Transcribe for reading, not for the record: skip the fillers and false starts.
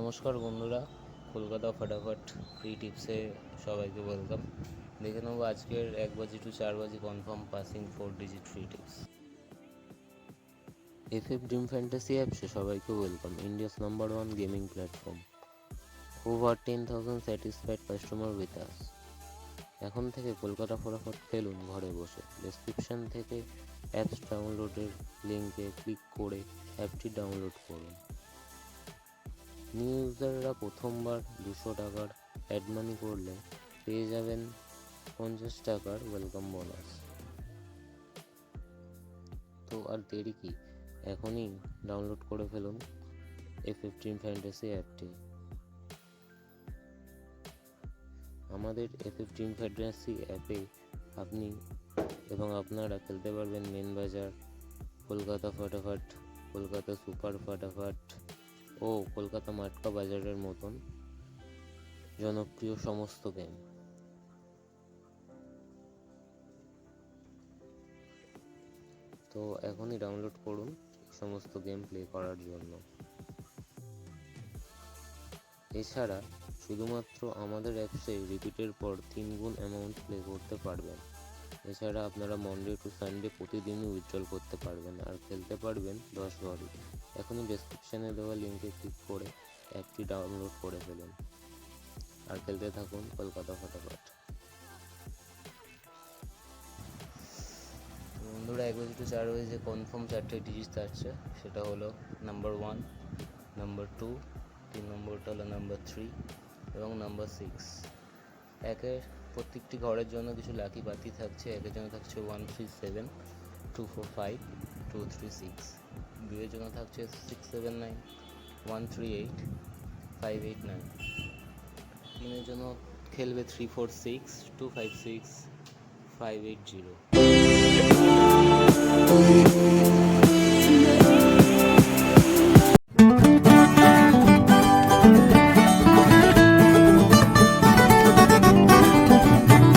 নমস্কার বন্ধুরা, কলকাতা ফটাফট ফ্রি টিপসে সবাইকে ওয়েলকাম। দেখে নেবো আজকের 1 to 4 confirm passing 4 digit free tips. FF dream fantasy অ্যাপসে সবাইকে welcome. India's number 1 gaming platform. Over 10,000 satisfied customer with us. এখন থেকে কলকাতা ফটাফট খেলুন ঘরে বসে। ডেসক্রিপশন থেকে অ্যাপস ডাউনলোডের লিঙ্কে ক্লিক করে অ্যাপটি ডাউনলোড করুন। নিউ ইউজাররা প্রথমবার 200 টাকার অ্যাড মানি করলে পেয়ে যাবেন 50 টাকার ওয়েলকাম বোনাস। তো আর দেরি কি, এখনই ডাউনলোড করে ফেলুন এফএফ ড্রিম ফ্যান্টাসি অ্যাপটি। আমাদের এফএফ ড্রিম ফ্যান্টাসি অ্যাপে আপনি এবং আপনারা খেলতে পারবেন মেন বাজার, কলকাতা ফটাফট, কলকাতা সুপার ফটাফট ও কলকাতা মাটকা বাজারের মতন জনপ্রিয় সমস্ত গেম। তো এখনই ডাউনলোড করুন সমস্ত গেম প্লে করার জন্য। এছাড়া শুধুমাত্র আমাদের অ্যাপসে রিপিটের পর 3 গুণ অ্যামাউন্ট প্লে করতে পারবেন। এছাড়া আপনারা মনডে টু সানডে প্রতিদিনই উইথড্রল করতে পারবেন আর খেলতে পারবেন 10 ঘড়ি। এখনই ডেসক্রিপশনে দেওয়া লিঙ্কে ক্লিক করে অ্যাপটি ডাউনলোড করে ফেলুন আর খেলতে থাকুন কলকাতা ফটাফট। বন্ধুরা, 1 টু 4 যে কনফার্ম 4টে ডিজিট আসছে সেটা হলো নাম্বার 1, নাম্বার 2, 3 নম্বরটা হলো নাম্বার 3 এবং নাম্বার 6। একের প্রত্যেকটি ঘরের জন্য কিছু লাকি বাতি থাকছে। একের জন্য থাকছে 137, 245, 236। দুইয়ের জন্য থাকছে 679, 138, 589। তিনের জন্য খেলবে 346, 256, 580।